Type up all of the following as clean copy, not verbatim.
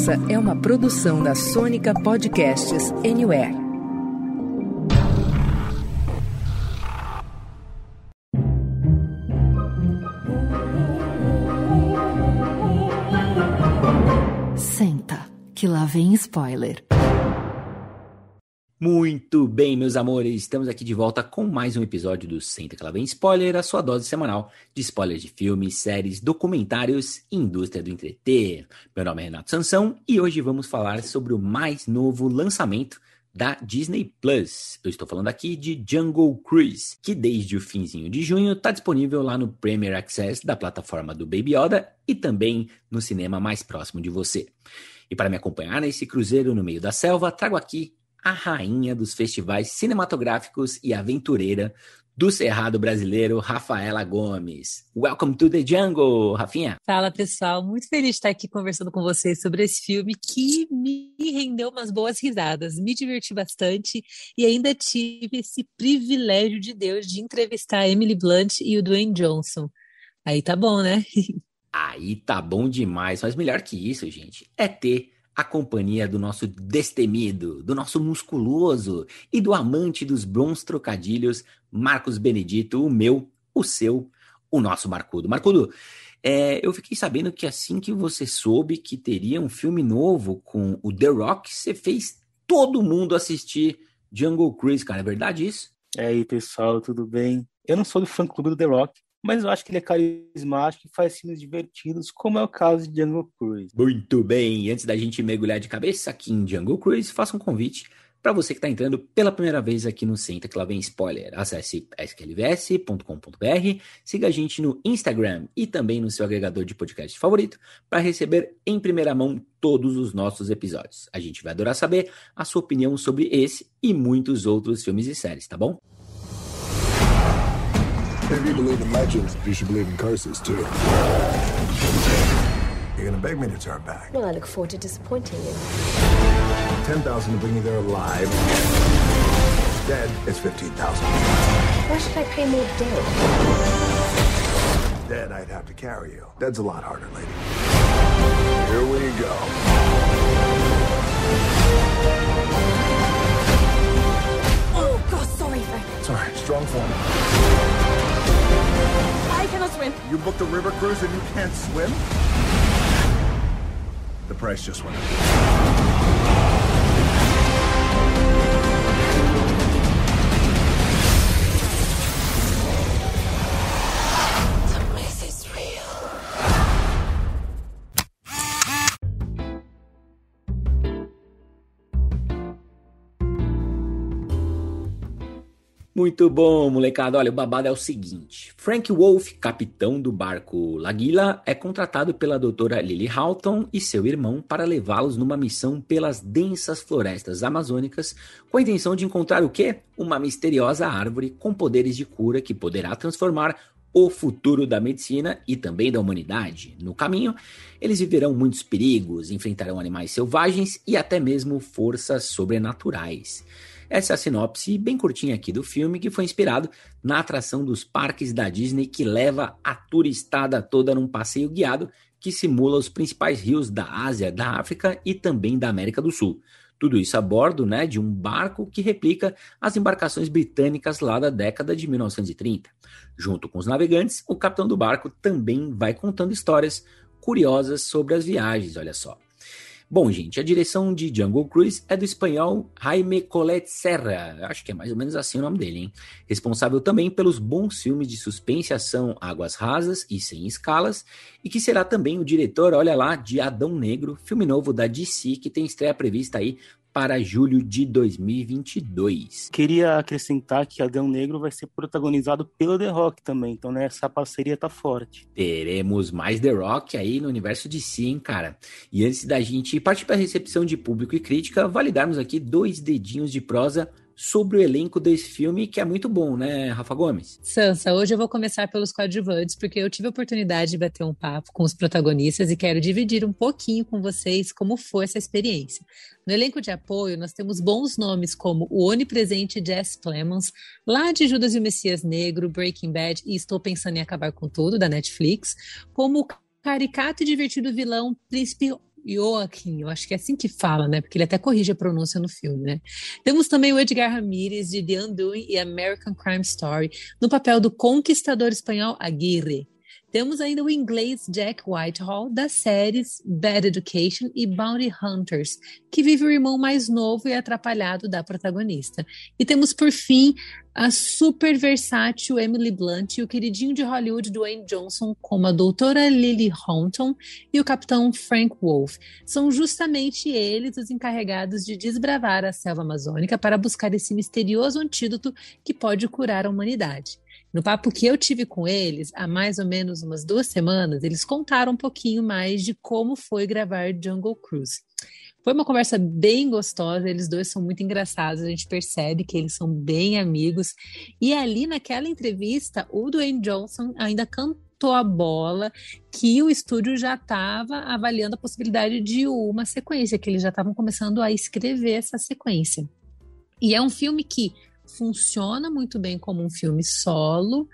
Essa é uma produção da Sônica Podcasts Anywhere. Senta, que lá vem spoiler. Muito bem, meus amores, estamos aqui de volta com mais um episódio do Senta que lá vem spoiler, a sua dose semanal de spoilers de filmes, séries, documentários e indústria do entreter. Meu nome é Renato Sansão e hoje vamos falar sobre o mais novo lançamento da Disney Plus. Eu estou falando aqui de Jungle Cruise, que desde o finzinho de junho está disponível lá no Premier Access da plataforma do Baby Yoda e também no cinema mais próximo de você. E para me acompanhar nesse cruzeiro no meio da selva, trago aqui a rainha dos festivais cinematográficos e aventureira do Cerrado brasileiro, Rafaela Gomes. Welcome to the jungle, Rafinha. Fala, pessoal. Muito feliz de estar aqui conversando com vocês sobre esse filme que me rendeu umas boas risadas. Me diverti bastante e ainda tive esse privilégio de Deus de entrevistar a Emily Blunt e o Dwayne Johnson. Aí tá bom, né? Aí tá bom demais, mas melhor que isso, gente, é ter a companhia do nosso destemido, do nosso musculoso e do amante dos bons trocadilhos, Marcos Benedito, o meu, o seu, o nosso Marcudo. Marcudo, eu fiquei sabendo que assim que você soube que teria um filme novo com o The Rock, você fez todo mundo assistir Jungle Cruise, cara, é verdade isso? E aí, pessoal, tudo bem? Eu não sou do fã-clube do The Rock, mas eu acho que ele é carismático e faz filmes divertidos, como é o caso de Jungle Cruise. Muito bem, antes da gente mergulhar de cabeça aqui em Jungle Cruise, faça um convite para você que está entrando pela primeira vez aqui no Senta que lá vem spoiler. Acesse sklvs.com.br, siga a gente no Instagram e também no seu agregador de podcast favorito para receber em primeira mão todos os nossos episódios. A gente vai adorar saber a sua opinião sobre esse e muitos outros filmes e séries, tá bom? If you believe in legends, you should believe in curses, too. You're gonna beg me to turn back. Well, I look forward to disappointing you. 10,000 to bring you there alive. Dead is 15,000. Why should I pay more dead? Dead, I'd have to carry you. Dead's a lot harder, lady. Here we go. Oh, God, sorry, Frank. Sorry, strong form. I cannot swim. You booked a river cruise and you can't swim? The price just went up. The myth is real. Muito bom, molecada. Olha, o babado é o seguinte. Frank Wolf, capitão do barco L'Aguila, é contratado pela doutora Lily Houghton e seu irmão para levá-los numa missão pelas densas florestas amazônicas com a intenção de encontrar o quê? Uma misteriosa árvore com poderes de cura que poderá transformar o futuro da medicina e também da humanidade. No caminho, eles viverão muitos perigos, enfrentarão animais selvagens e até mesmo forças sobrenaturais. Essa é a sinopse bem curtinha aqui do filme, que foi inspirado na atração dos parques da Disney que leva a turistada toda num passeio guiado que simula os principais rios da Ásia, da África e também da América do Sul. Tudo isso a bordo, de um barco que replica as embarcações britânicas lá da década de 1930. Junto com os navegantes, o capitão do barco também vai contando histórias curiosas sobre as viagens, olha só. Bom, gente, a direção de Jungle Cruise é do espanhol Jaime Collet Serra, acho que é mais ou menos assim o nome dele, hein? Responsável também pelos bons filmes de suspense e ação Águas Rasas e Sem Escalas, e que será também o diretor, olha lá, de Adão Negro, filme novo da DC, que tem estreia prevista aí para julho de 2022. Queria acrescentar que Adão Negro vai ser protagonizado pelo The Rock também, então essa parceria tá forte. Teremos mais The Rock aí no universo DC, hein, cara? E antes da gente partir para a recepção de público e crítica, validarmos aqui 2 dedinhos de prosa sobre o elenco desse filme, que é muito bom, né, Rafa Gomes? Sansa, hoje eu vou começar pelos coadjuvantes, porque eu tive a oportunidade de bater um papo com os protagonistas e quero dividir um pouquinho com vocês como foi essa experiência. No elenco de apoio, nós temos bons nomes como o onipresente Jesse Plemons, lá de Judas e o Messias Negro, Breaking Bad e Estou Pensando em Acabar com Tudo, da Netflix, como o caricato e divertido vilão Príncipe Joaquim, eu acho que é assim que fala, né? Porque ele até corrige a pronúncia no filme, né? Temos também o Edgar Ramírez, de The Undoing e American Crime Story, no papel do conquistador espanhol Aguirre. Temos ainda o inglês Jack Whitehall, das séries Bad Education e Bounty Hunters, que vive o irmão mais novo e atrapalhado da protagonista. E temos, por fim, a super versátil Emily Blunt e o queridinho de Hollywood Dwayne Johnson como a doutora Lily Houghton e o capitão Frank Wolf. São justamente eles os encarregados de desbravar a selva amazônica para buscar esse misterioso antídoto que pode curar a humanidade. No papo que eu tive com eles, há mais ou menos umas 2 semanas, eles contaram um pouquinho mais de como foi gravar Jungle Cruise. Foi uma conversa bem gostosa, eles dois são muito engraçados, a gente percebe que eles são bem amigos. E ali naquela entrevista, o Dwayne Johnson ainda cantou a bola que o estúdio já estava avaliando a possibilidade de uma sequência, que eles já estavam começando a escrever essa sequência. E é um filme que funciona muito bem como um filme solo,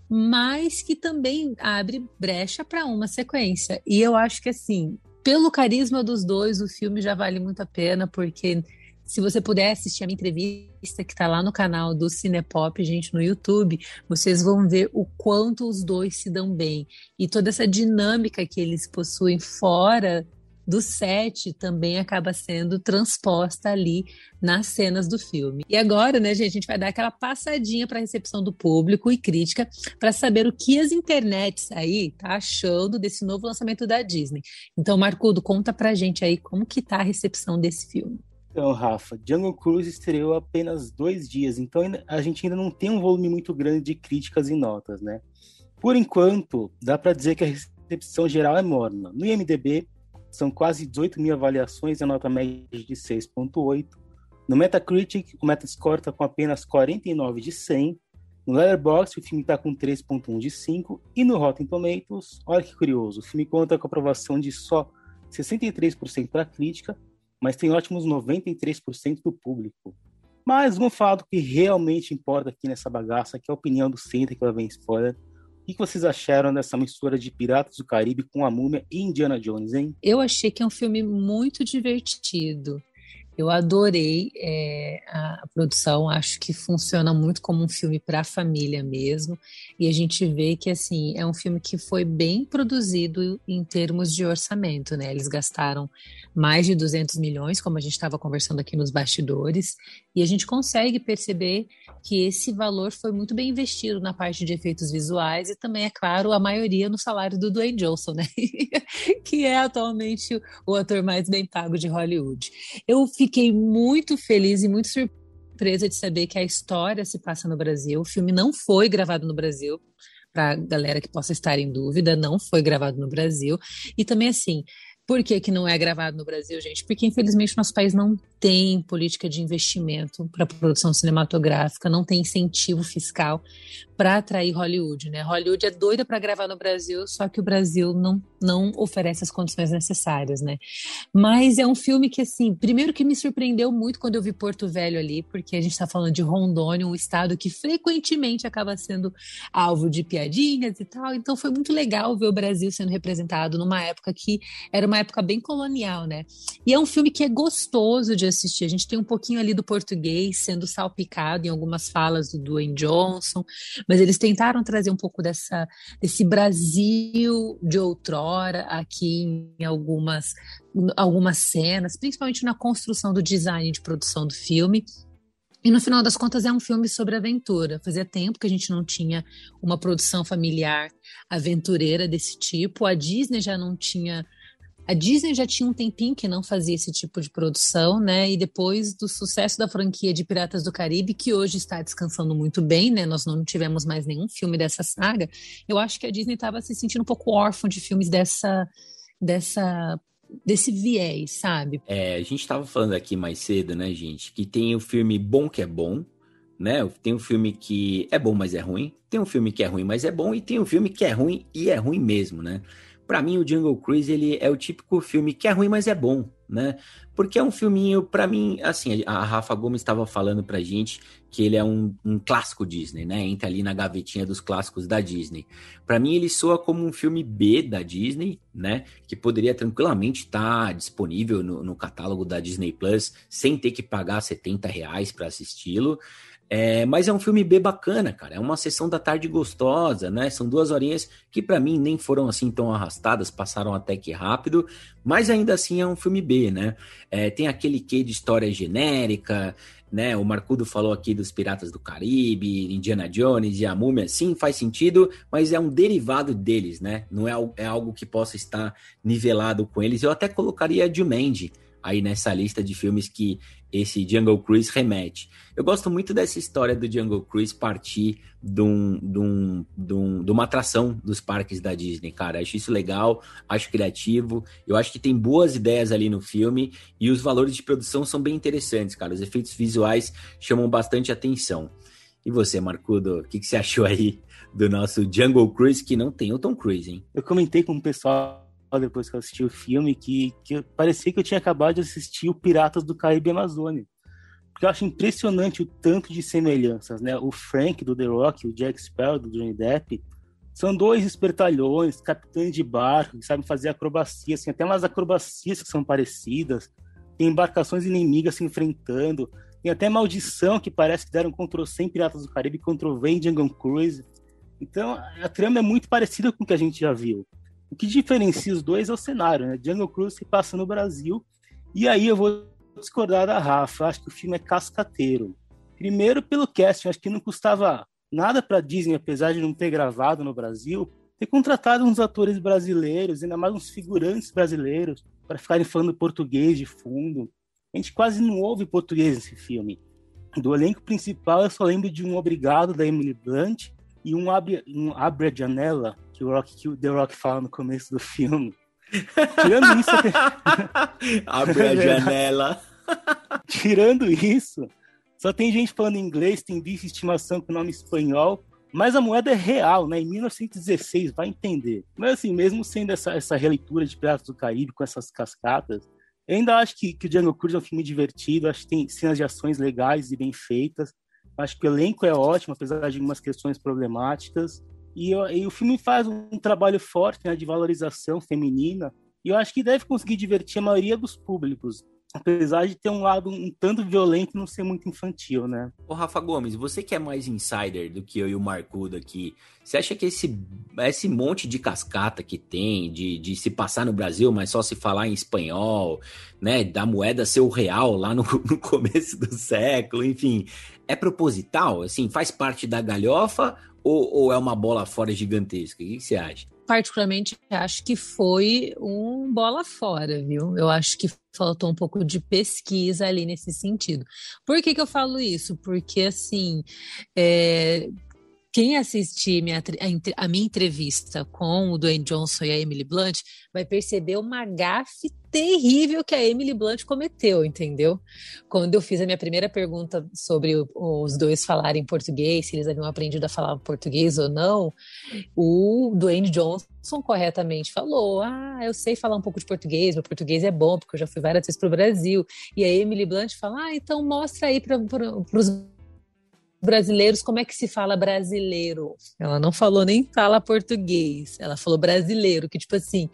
mas que também abre brecha para uma sequência. E eu acho que, assim, pelo carisma dos dois, o filme já vale muito a pena, porque se você puder assistir a minha entrevista, que está lá no canal do Cinepop, gente, no YouTube, vocês vão ver o quanto os dois se dão bem. E toda essa dinâmica que eles possuem fora do set também acaba sendo transposta ali nas cenas do filme. E agora, né, gente, a gente vai dar aquela passadinha para a recepção do público e crítica para saber o que as internets aí tá achando desse novo lançamento da Disney. Então, Marcudo, conta pra gente aí como que tá a recepção desse filme. Então, Rafa, Jungle Cruise estreou há apenas 2 dias, então a gente ainda não tem um volume muito grande de críticas e notas, né? Por enquanto, dá para dizer que a recepção geral é morna. No IMDb, são quase 18 mil avaliações, a nota média de 6,8. No Metacritic, o Metascore está com apenas 49 de 100. No Letterboxd, o filme está com 3,1 de 5. E no Rotten Tomatoes, olha que curioso, o filme conta com aprovação de só 63% para a crítica, mas tem ótimos 93% do público. Mas vamos falar do que realmente importa aqui nessa bagaça, que é a opinião do Center, que lá vem spoiler. O que vocês acharam dessa mistura de Piratas do Caribe com a Múmia e Indiana Jones, hein? Eu achei que é um filme muito divertido. Eu adorei a produção, acho que funciona muito como um filme para a família mesmo, e a gente vê que, assim, é um filme que foi bem produzido em termos de orçamento, né? Eles gastaram mais de 200 milhões, como a gente estava conversando aqui nos bastidores, e a gente consegue perceber que esse valor foi muito bem investido na parte de efeitos visuais e também, é claro, a maioria no salário do Dwayne Johnson, né? Que é atualmente o ator mais bem pago de Hollywood. Eu fiquei muito feliz e muito surpresa de saber que a história se passa no Brasil. O filme não foi gravado no Brasil, para a galera que possa estar em dúvida, não foi gravado no Brasil. E também, assim, por que que não é gravado no Brasil, gente? Porque, infelizmente, nosso país não tem política de investimento para produção cinematográfica, não tem incentivo fiscal para atrair Hollywood, né? Hollywood é doida para gravar no Brasil, só que o Brasil não oferece as condições necessárias, né? Mas é um filme que, assim, primeiro que me surpreendeu muito quando eu vi Porto Velho ali, porque a gente está falando de Rondônia, um estado que frequentemente acaba sendo alvo de piadinhas e tal, então foi muito legal ver o Brasil sendo representado numa época que era uma época bem colonial, né? E é um filme que é gostoso de assistir, a gente tem um pouquinho ali do português sendo salpicado em algumas falas do Dwayne Johnson, mas eles tentaram trazer um pouco desse Brasil de outrora aqui em algumas cenas, principalmente na construção do design de produção do filme. E no final das contas é um filme sobre aventura. Fazia tempo que a gente não tinha uma produção familiar aventureira desse tipo. A Disney já tinha um tempinho que não fazia esse tipo de produção, né? E depois do sucesso da franquia de Piratas do Caribe, que hoje está descansando muito bem, né? Nós não tivemos mais nenhum filme dessa saga. Eu acho que a Disney estava se sentindo um pouco órfã de filmes desse viés, sabe? A gente estava falando aqui mais cedo, né, gente? Que tem o filme bom que é bom, né? Tem um filme que é bom, mas é ruim. Tem um filme que é ruim, mas é bom. E tem um filme que é ruim e é ruim mesmo, né? Pra mim, o Jungle Cruise, ele é o típico filme que é ruim, mas é bom, né? Porque é um filminho, pra mim, assim, a Rafa Gomes estava falando pra gente que ele é um clássico Disney, né? Entra ali na gavetinha dos clássicos da Disney. Pra mim, ele soa como um filme B da Disney, né? Que poderia tranquilamente estar disponível no catálogo da Disney Plus, sem ter que pagar R$70 pra assisti-lo. Mas é um filme B bacana, cara. É uma sessão da tarde gostosa, né? São 2 horinhas que pra mim nem foram assim tão arrastadas, passaram até que rápido, mas ainda assim é um filme B, né? Tem aquele quê de história genérica, né? O Marcudo falou aqui dos Piratas do Caribe, Indiana Jones e a Múmia. Sim, faz sentido, mas é um derivado deles, né? Não é algo que possa estar nivelado com eles. Eu até colocaria Jumanji aí nessa lista de filmes que esse Jungle Cruise remete. Eu gosto muito dessa história do Jungle Cruise partir de uma atração dos parques da Disney, cara. Acho isso legal, acho criativo, eu acho que tem boas ideias ali no filme e os valores de produção são bem interessantes, cara. Os efeitos visuais chamam bastante atenção. E você, Marcudo, o que você achou aí do nosso Jungle Cruise, que não tem o Tom Cruise, hein? Eu comentei com o pessoal depois que eu assisti o filme, que parecia que eu tinha acabado de assistir o Piratas do Caribe Amazônia. Porque eu acho impressionante o tanto de semelhanças, né? O Frank, do The Rock, o Jack Sparrow, do Johnny Depp, são 2 espertalhões, capitães de barco, que sabem fazer acrobacias, assim, até umas acrobacias que são parecidas, tem embarcações inimigas se enfrentando, tem até maldição que parece que deram Ctrl+C em Piratas do Caribe, Ctrl+V em Jungle Cruise. Então, a trama é muito parecida com o que a gente já viu. O que diferencia os dois é o cenário, né? Jungle Cruise se passa no Brasil, e aí eu vou discordar da Rafa, acho que o filme é cascateiro. Primeiro pelo casting, acho que não custava nada para Disney, apesar de não ter gravado no Brasil, ter contratado uns atores brasileiros, ainda mais uns figurantes brasileiros, para ficarem falando português de fundo. A gente quase não ouve português nesse filme. Do elenco principal, eu só lembro de um Obrigado, da Emily Blunt, e um Abre a Janela, que o The Rock fala no começo do filme. Tirando isso... Abre a janela. Tirando isso, só tem gente falando inglês, tem bicho de estimação com nome espanhol, mas a moeda é real, né? Em 1916, vai entender. Mas assim, mesmo sendo essa releitura de Piratas do Caribe com essas cascatas, eu ainda acho que o Jungle Cruise é um filme divertido, acho que tem cenas de ações legais e bem feitas, acho que o elenco é ótimo, apesar de algumas questões problemáticas, e o filme faz um trabalho forte, né, de valorização feminina, e eu acho que deve conseguir divertir a maioria dos públicos, apesar de ter um lado um tanto violento e não ser muito infantil, né? Ô, Rafa Gomes, você que é mais insider do que eu e o Marcudo aqui, você acha que esse monte de cascata que tem, de se passar no Brasil, mas só se falar em espanhol, né, da moeda ser o real lá no começo do século, enfim, é proposital? Assim, faz parte da galhofa ou é uma bola fora gigantesca? O que você acha? Particularmente, acho que foi um bola fora, viu? Eu acho que faltou um pouco de pesquisa ali nesse sentido. Por que eu falo isso? Porque, assim, quem assistir a minha entrevista com o Dwayne Johnson e a Emily Blunt vai perceber uma gafe terrível que a Emily Blunt cometeu, entendeu? Quando eu fiz a minha primeira pergunta sobre os dois falarem português, se eles haviam aprendido a falar português ou não, o Dwayne Johnson corretamente falou: eu sei falar um pouco de português, meu português é bom, porque eu já fui várias vezes para o Brasil. E a Emily Blunt fala: então mostra aí para os brasileiros como é que se fala brasileiro. Ela não falou nem fala português, ela falou brasileiro, que tipo assim,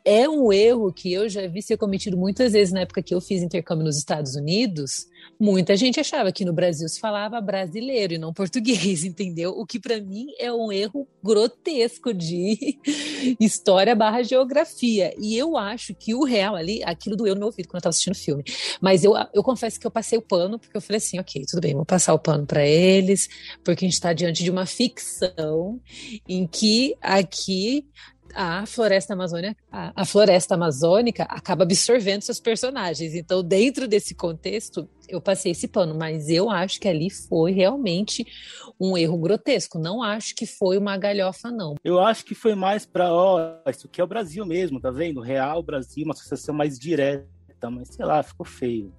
é um erro que eu já vi ser cometido muitas vezes na época que eu fiz intercâmbio nos Estados Unidos. Muita gente achava que no Brasil se falava brasileiro e não português, entendeu? O que para mim é um erro grotesco de história / geografia. E eu acho que o real ali, aquilo doeu no meu ouvido quando eu estava assistindo o filme. Mas eu confesso que eu passei o pano, porque eu falei assim, ok, tudo bem, vou passar o pano para eles, porque a gente está diante de uma ficção em que aqui a floresta amazônica acaba absorvendo seus personagens. Então, dentro desse contexto, eu passei esse pano, mas eu acho que ali foi realmente um erro grotesco. Não acho que foi uma galhofa, não. Eu acho que foi mais para, isso aqui é o Brasil mesmo, tá vendo? Real, Brasil, uma associação mais direta, mas sei lá, ficou feio.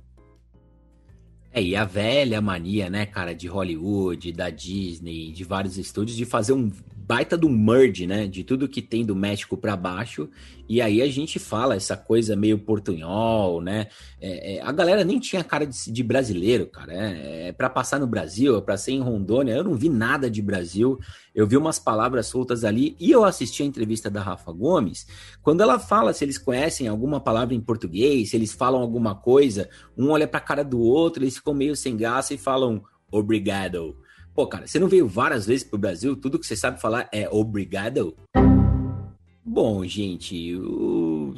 E a velha mania, né, cara, de Hollywood, da Disney, de vários estúdios, de fazer um baita do merge, né? De tudo que tem do México para baixo. E aí a gente fala essa coisa meio portunhol, né? A galera nem tinha cara de brasileiro, cara. Para passar no Brasil, para ser em Rondônia, eu não vi nada de Brasil. Eu vi umas palavras soltas ali. E eu assisti a entrevista da Rafa Gomes. Quando ela fala se eles conhecem alguma palavra em português, se eles falam alguma coisa, um olha pra cara do outro, eles ficam meio sem graça e falam obrigado. Pô, cara, você não veio várias vezes pro Brasil? Tudo que você sabe falar é obrigado? Bom, gente,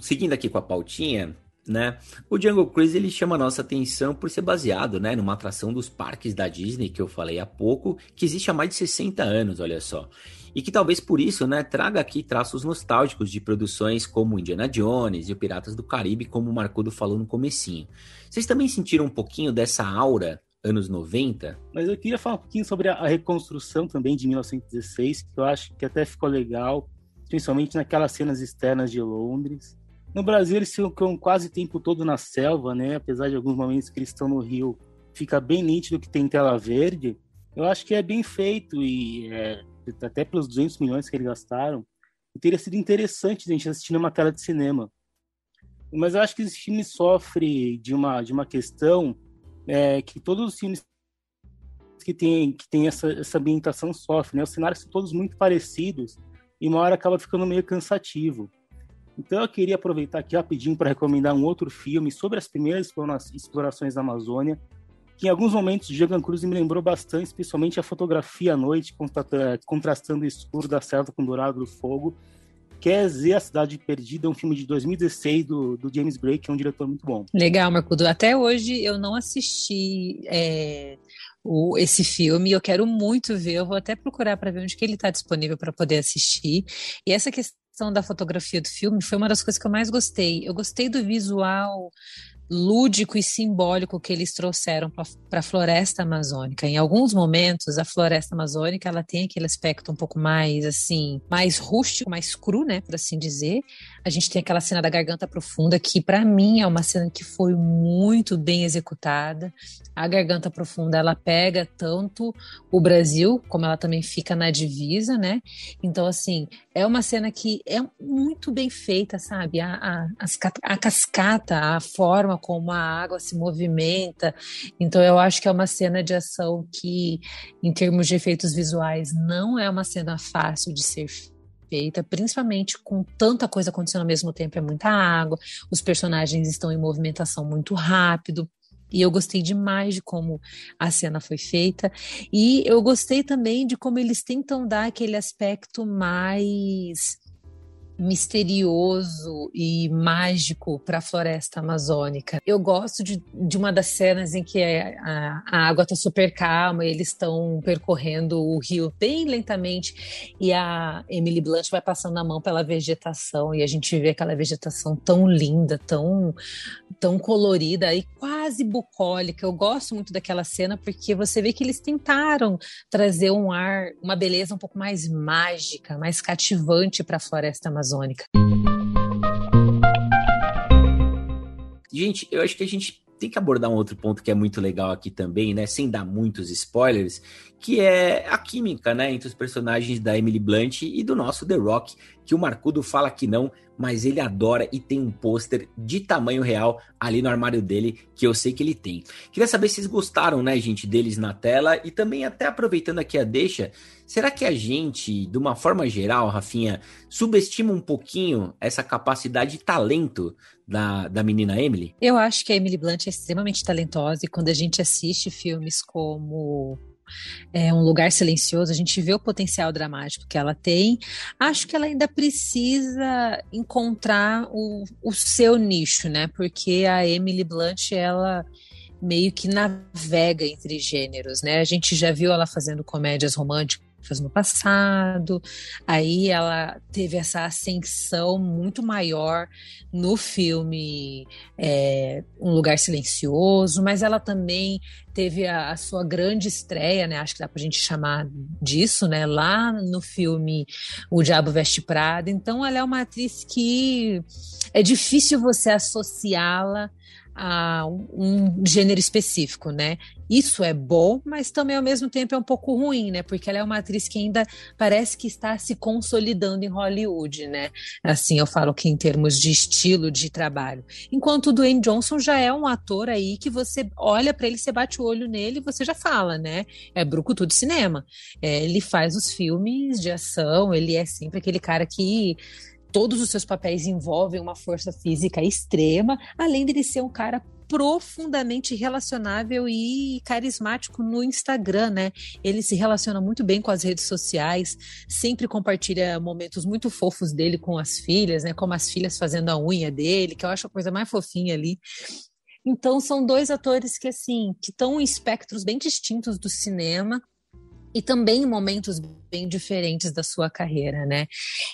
seguindo aqui com a pautinha, né? O Jungle Cruise, ele chama a nossa atenção por ser baseado, né, numa atração dos parques da Disney, que eu falei há pouco, que existe há mais de 60 anos, olha só. E que talvez por isso, né, traga aqui traços nostálgicos de produções como Indiana Jones e o Piratas do Caribe, como o Marcudo falou no comecinho. Vocês também sentiram um pouquinho dessa aura anos 90? Mas eu queria falar um pouquinho sobre a reconstrução também de 1916, que eu acho que até ficou legal, principalmente naquelas cenas externas de Londres. No Brasil eles ficam quase o tempo todo na selva, né? Apesar de alguns momentos que eles estão no Rio, fica bem nítido que tem tela verde. Eu acho que é bem feito e até pelos 200 milhões que eles gastaram, teria sido interessante a gente assistir numa tela de cinema. Mas eu acho que esse filme sofre de uma questão que todos os filmes que tem essa ambientação sofrem, né? Os cenários são todos muito parecidos e uma hora acaba ficando meio cansativo. Então eu queria aproveitar aqui rapidinho para recomendar um outro filme sobre as primeiras explorações da Amazônia, que em alguns momentos Jungle Cruise me lembrou bastante, especialmente a fotografia à noite, contrastando o escuro da selva com o dourado do fogo, que é Z, A Cidade Perdida, um filme de 2016 do James Gray, que é um diretor muito bom. Legal, Marcudo. Até hoje eu não assisti esse filme, eu quero muito ver, eu vou até procurar para ver onde que ele está disponível para poder assistir. E essa questão da fotografia do filme foi uma das coisas que eu mais gostei. Eu gostei do visual lúdico e simbólico que eles trouxeram para a floresta amazônica. Em alguns momentos, a floresta amazônica ela tem aquele aspecto um pouco mais assim, mais rústico, mais cru, né, por assim dizer. A gente tem aquela cena da Garganta Profunda, que para mim é uma cena que foi muito bem executada. A Garganta Profunda, ela pega tanto o Brasil, como ela também fica na divisa, né? Então, assim, é uma cena que é muito bem feita, sabe? A cascata, a forma como a água se movimenta. Então, eu acho que é uma cena de ação que, em termos de efeitos visuais, não é uma cena fácil de ser feita, principalmente com tanta coisa acontecendo ao mesmo tempo, é muita água, os personagens estão em movimentação muito rápido, e eu gostei demais de como a cena foi feita, e eu gostei também de como eles tentam dar aquele aspecto mais misterioso e mágico para a floresta amazônica. Eu gosto de uma das cenas em que a água está super calma e eles estão percorrendo o rio bem lentamente e a Emily Blunt vai passando a mão pela vegetação e a gente vê aquela vegetação tão linda, tão colorida e quase bucólica. Eu gosto muito daquela cena porque você vê que eles tentaram trazer um ar, uma beleza um pouco mais mágica, mais cativante para a floresta amazônica. Gente, eu acho que a gente tem que abordar um outro ponto que é muito legal aqui também, né? Sem dar muitos spoilers, que é a química, né? Entre os personagens da Emily Blunt e do nosso The Rock, que o Marcudo fala que não, mas ele adora e tem um pôster de tamanho real ali no armário dele, que eu sei que ele tem. Queria saber se vocês gostaram, né, gente, deles na tela e também até aproveitando aqui a deixa, será que a gente, de uma forma geral, Rafinha, subestima um pouquinho essa capacidade e talento da menina Emily? Eu acho que a Emily Blunt é extremamente talentosa e quando a gente assiste filmes como Um Lugar Silencioso, a gente vê o potencial dramático que ela tem. Acho que ela ainda precisa encontrar o seu nicho, né? Porque a Emily Blunt, ela meio que navega entre gêneros, né? A gente já viu ela fazendo comédias românticas no passado, aí ela teve essa ascensão muito maior no filme Um Lugar Silencioso, mas ela também teve a sua grande estreia, né? Acho que dá pra gente chamar disso, né? Lá no filme O Diabo Veste Prada. Então ela é uma atriz que é difícil você associá-la a um gênero específico, né? Isso é bom, mas também ao mesmo tempo é um pouco ruim, né? Porque ela é uma atriz que ainda parece que está se consolidando em Hollywood, né? Assim, eu falo que em termos de estilo de trabalho. Enquanto o Dwayne Johnson já é um ator aí que você olha para ele, você bate o olho nele e você já fala, né? É brucutu de cinema. Ele faz os filmes de ação, ele é sempre aquele cara que todos os seus papéis envolvem uma força física extrema, além de ele ser um cara profundamente relacionável e carismático no Instagram, né? Ele se relaciona muito bem com as redes sociais, sempre compartilha momentos muito fofos dele com as filhas, né? Como as filhas fazendo a unha dele, que eu acho a coisa mais fofinha ali. Então são dois atores que, assim, que estão em espectros bem distintos do cinema, e também em momentos bem diferentes da sua carreira, né?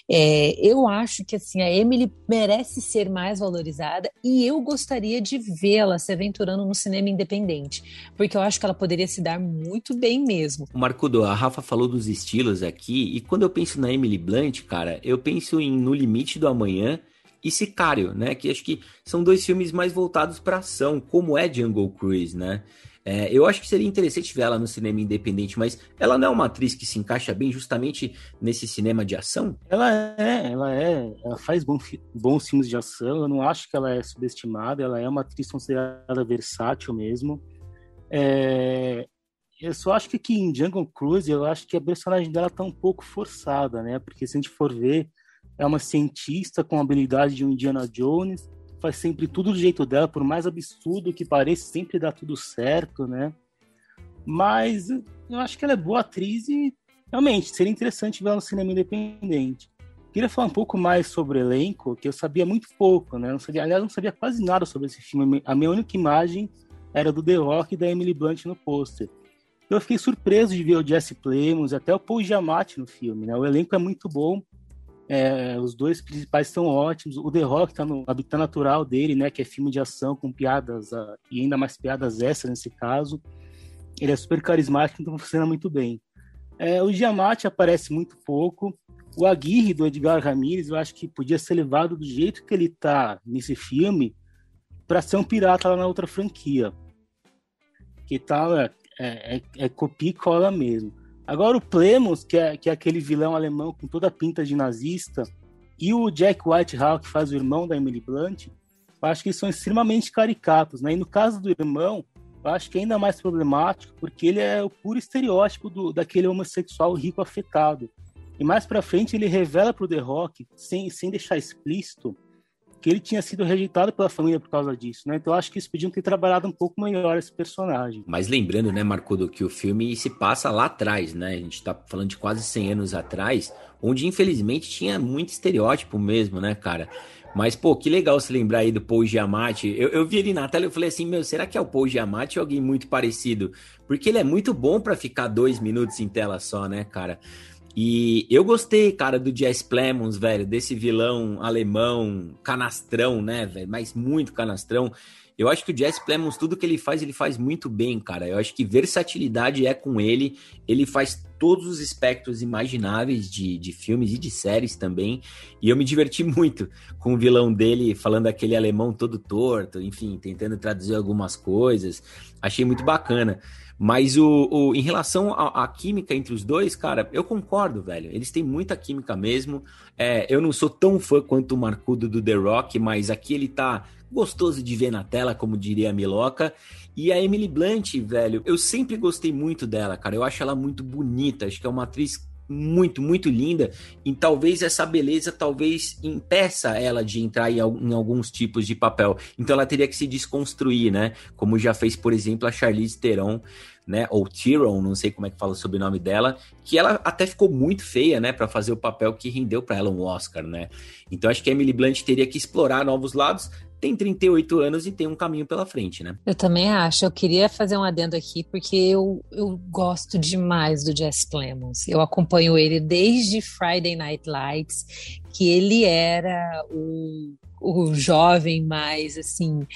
Eu acho que, assim, a Emily merece ser mais valorizada e eu gostaria de vê-la se aventurando no cinema independente, porque eu acho que ela poderia se dar muito bem mesmo. Marcudo, a Rafa falou dos estilos aqui, e quando eu penso na Emily Blunt, cara, eu penso em No Limite do Amanhã e Sicário, né? Que acho que são dois filmes mais voltados para ação, como é Jungle Cruise, né? Eu acho que seria interessante ver ela no cinema independente, mas ela não é uma atriz que se encaixa bem justamente nesse cinema de ação? Ela faz bons filmes de ação, eu não acho que ela é subestimada, ela é uma atriz considerada versátil mesmo. Eu só acho que aqui em Jungle Cruise, eu acho que a personagem dela tá um pouco forçada, né? Porque se a gente for ver, é uma cientista com a habilidade de um Indiana Jones, faz sempre tudo do jeito dela, por mais absurdo que pareça, sempre dá tudo certo, né? Mas eu acho que ela é boa atriz e realmente seria interessante ver ela no cinema independente. Queria falar um pouco mais sobre o elenco, que eu sabia muito pouco, né? Não sabia quase nada sobre esse filme. A minha única imagem era do The Rock e da Emily Blunt no pôster. Eu fiquei surpreso de ver o Jesse Plemons e até o Paul Giamatti no filme, né? O elenco é muito bom. Os dois principais estão ótimos. O The Rock está no habitat natural dele, né? Que é filme de ação com piadas e ainda mais piadas extras nesse caso. Ele é super carismático, então funciona muito bem. O Giamatti aparece muito pouco. O Aguirre, do Edgar Ramírez, eu acho que podia ser levado do jeito que ele está nesse filme para ser um pirata lá na outra franquia. Que tal copia e cola mesmo. Agora o Plemons, que é aquele vilão alemão com toda a pinta de nazista, e o Jack Whitehall, que faz o irmão da Emily Blunt, eu acho que eles são extremamente caricatos, né? E no caso do irmão, eu acho que é ainda mais problemático, porque ele é o puro estereótipo daquele homossexual rico afetado. E mais pra frente ele revela pro The Rock, sem deixar explícito, que ele tinha sido rejeitado pela família por causa disso, né? Então eu acho que eles podiam ter trabalhado um pouco melhor esse personagem. Mas lembrando, né, Marcudo, que o filme se passa lá atrás, né? A gente tá falando de quase 100 anos atrás, onde infelizmente tinha muito estereótipo mesmo, né, cara? Mas, pô, que legal se lembrar aí do Paul Giamatti. Eu vi ele na tela e falei assim, será que é o Paul Giamatti ou alguém muito parecido? Porque ele é muito bom pra ficar 2 minutos em tela só, né, cara? E eu gostei, cara, do Jesse Plemons, velho, desse vilão alemão canastrão, né, velho, mas muito canastrão. Eu acho que o Jesse Plemons, tudo que ele faz muito bem, cara. Eu acho que versatilidade é com ele. Ele faz todos os espectros imagináveis de filmes e de séries também. E eu me diverti muito com o vilão dele falando aquele alemão todo torto, enfim, tentando traduzir algumas coisas. Achei muito bacana. Mas em relação à química entre os dois, cara, eu concordo, velho. Eles têm muita química mesmo. Eu não sou tão fã quanto o Marcudo do The Rock, mas aqui ele tá gostoso de ver na tela, como diria a Miloca. E a Emily Blunt, velho, eu sempre gostei muito dela, cara. Eu acho ela muito bonita, acho que é uma atriz muito, muito linda, e talvez essa beleza impeça ela de entrar em alguns tipos de papel. Então ela teria que se desconstruir, né? Como já fez, por exemplo, a Charlize Theron, né? Ou Theron, não sei como é que fala sobre o nome dela, que ela até ficou muito feia, né? Para fazer o papel que rendeu para ela um Oscar, né? Então acho que a Emily Blunt teria que explorar novos lados. Tem 38 anos e tem um caminho pela frente, né? Eu também acho. Eu queria fazer um adendo aqui, porque eu gosto demais do Jesse Plemons. Eu acompanho ele desde Friday Night Lights, que ele era o jovem mais, assim,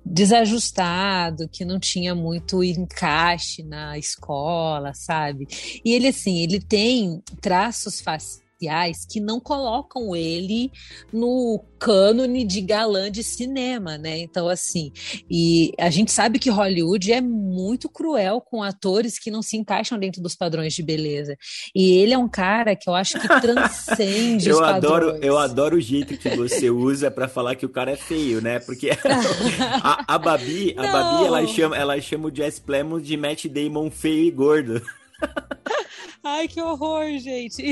desajustado, que não tinha muito encaixe na escola, sabe? E ele, assim, ele tem traços faciais raciais que não colocam ele no cânone de galã de cinema, né? Então, assim, e a gente sabe que Hollywood é muito cruel com atores que não se encaixam dentro dos padrões de beleza. E ele é um cara que eu acho que transcende os padrões. Eu adoro o jeito que você usa pra falar que o cara é feio, né? Porque a Babi, ela chama o Jesse Plemons de Matt Damon feio e gordo. Ai, que horror, gente.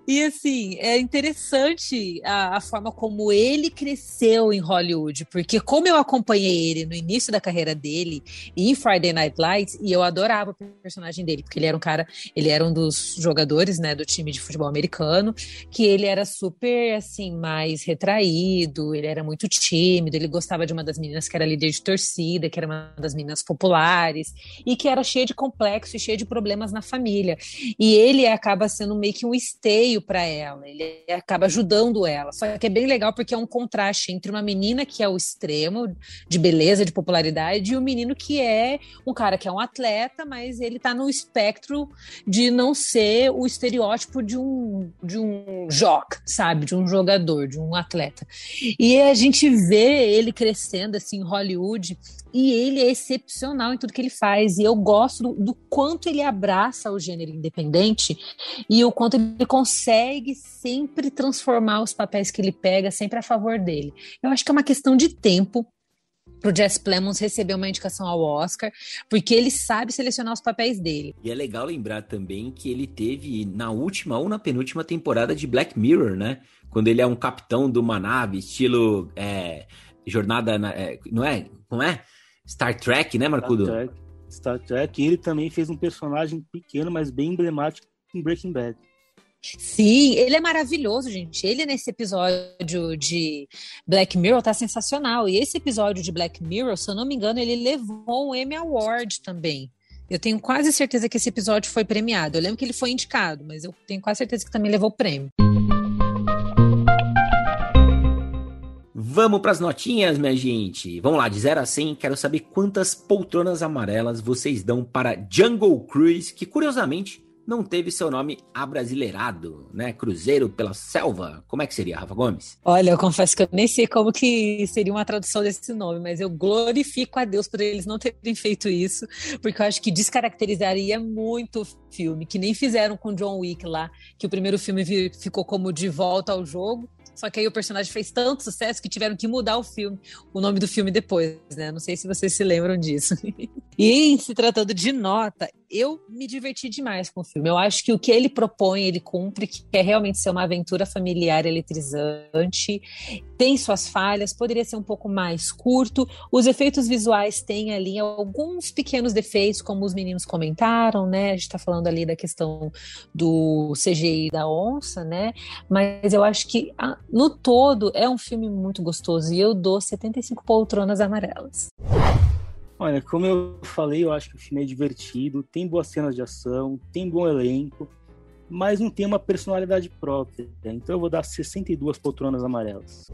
E assim, é interessante a forma como ele cresceu em Hollywood, porque como eu acompanhei ele no início da carreira dele em Friday Night Lights, e eu adorava o personagem dele, porque ele era um dos jogadores, né, do time de futebol americano, que ele era super, assim, mais retraído, ele era muito tímido, ele gostava de uma das meninas que era líder de torcida, que era uma das meninas populares, e que era cheia de complexo e cheia de problemas na família. E ele acaba sendo meio que um esteio para ela, ele acaba ajudando ela. Só que é bem legal porque é um contraste entre uma menina que é o extremo de beleza, de popularidade, e o menino que é um cara que é um atleta, mas ele tá no espectro de não ser o estereótipo de um jock, sabe? De um jogador, de um atleta. E a gente vê ele crescendo assim em Hollywood, e ele é excepcional em tudo que ele faz, e eu gosto do quanto ele abraça o gênero independente e o quanto ele consegue sempre transformar os papéis que ele pega sempre a favor dele. Eu acho que é uma questão de tempo pro Jesse Plemons receber uma indicação ao Oscar, porque ele sabe selecionar os papéis dele. E é legal lembrar também que ele teve na última ou na penúltima temporada de Black Mirror, né? Quando ele é um capitão de uma nave, estilo jornada, não é? Como é? Star Trek, né, Marcudo? Star Trek. E ele também fez um personagem pequeno, mas bem emblemático em Breaking Bad. Sim, ele é maravilhoso, gente. Ele nesse episódio de Black Mirror tá sensacional. E esse episódio de Black Mirror, se eu não me engano, ele levou um Emmy Award também. Eu tenho quase certeza que esse episódio foi premiado. Eu lembro que ele foi indicado, mas eu tenho quase certeza que também levou prêmio. Vamos para as notinhas, minha gente. Vamos lá, de 0 a 100, quero saber quantas poltronas amarelas vocês dão para Jungle Cruise, que curiosamente não teve seu nome abrasileirado, né? Cruzeiro pela Selva. Como é que seria, Rafa Gomes? Olha, eu confesso que eu nem sei como que seria uma tradução desse nome, mas eu glorifico a Deus por eles não terem feito isso, porque eu acho que descaracterizaria muito o filme, que nem fizeram com John Wick lá, que o primeiro filme ficou como De Volta ao Jogo. Só que aí o personagem fez tanto sucesso que tiveram que mudar o nome do filme depois, né? Não sei se vocês se lembram disso. E se tratando de nota, eu me diverti demais com o filme. Eu acho que o que ele propõe, ele cumpre, que é realmente ser uma aventura familiar eletrizante. Tem suas falhas, poderia ser um pouco mais curto. Os efeitos visuais têm ali alguns pequenos defeitos, como os meninos comentaram, né? A gente tá falando ali da questão do CGI da onça, né? Mas eu acho que, no todo, é um filme muito gostoso. E eu dou 75 poltronas amarelas. Olha, como eu falei, eu acho que o filme é divertido, tem boas cenas de ação, tem bom elenco, mas não tem uma personalidade própria. Então eu vou dar 62 poltronas amarelas.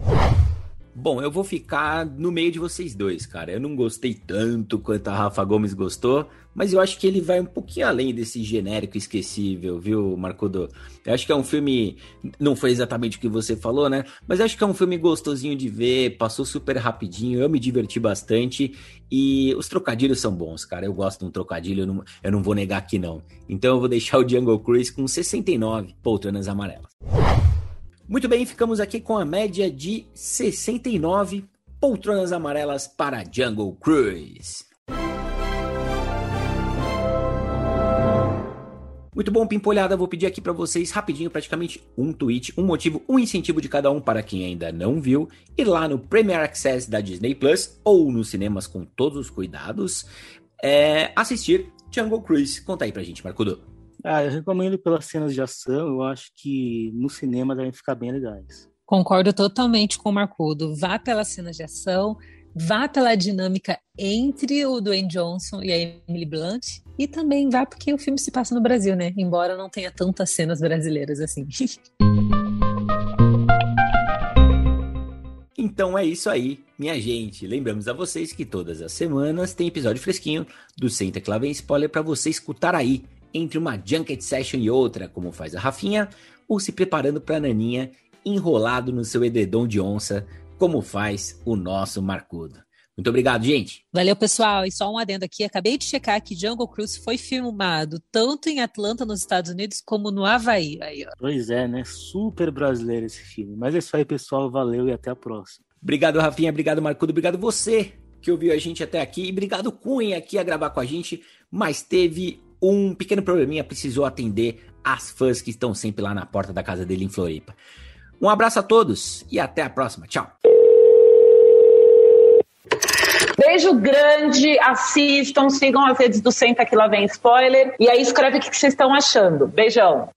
Bom, eu vou ficar no meio de vocês dois, cara. Eu não gostei tanto quanto a Rafa Gomes gostou, mas eu acho que ele vai um pouquinho além desse genérico esquecível, viu, Marcudo? Eu acho que é um filme, não foi exatamente o que você falou, né? Mas eu acho que é um filme gostosinho de ver, passou super rapidinho, eu me diverti bastante e os trocadilhos são bons, cara. Eu gosto de um trocadilho, eu não vou negar que não. Então eu vou deixar o Jungle Cruise com 69 poltronas amarelas. Muito bem, ficamos aqui com a média de 69 poltronas amarelas para Jungle Cruise. Muito bom, Pimpolhada, vou pedir aqui para vocês rapidinho, praticamente um tweet, um motivo, um incentivo de cada um para quem ainda não viu, ir lá no Premier Access da Disney Plus ou nos cinemas com todos os cuidados, assistir Jungle Cruise. Conta aí pra gente, Marcudo. Eu recomendo pelas cenas de ação, eu acho que no cinema devem ficar bem legais. Concordo totalmente com o Marcudo. Vá pelas cenas de ação, vá pela dinâmica entre o Dwayne Johnson e a Emily Blunt, e também vá porque o filme se passa no Brasil, né? Embora não tenha tantas cenas brasileiras assim. Então é isso aí, minha gente. Lembramos a vocês que todas as semanas tem episódio fresquinho do Senta que Lá Vem Spoiler para você escutar aí. entre uma junket session e outra, como faz a Rafinha, ou se preparando para a naninha enrolado no seu edredom de onça, como faz o nosso Marcudo. Muito obrigado, gente. Valeu, pessoal. E só um adendo aqui. Acabei de checar que Jungle Cruise foi filmado tanto em Atlanta, nos Estados Unidos, como no Havaí. Aí, ó. Pois é, né? Super brasileiro esse filme. Mas é isso aí, pessoal. Valeu e até a próxima. Obrigado, Rafinha. Obrigado, Marcudo. Obrigado você que ouviu a gente até aqui. E obrigado, Cunha, aqui a gravar com a gente. Mas teve um pequeno probleminha. Precisou atender as fãs que estão sempre lá na porta da casa dele em Floripa. Um abraço a todos e até a próxima. Tchau. Beijo grande, assistam, sigam as redes do Senta Que Lá Vem Spoiler e aí escreve o que vocês estão achando. Beijão.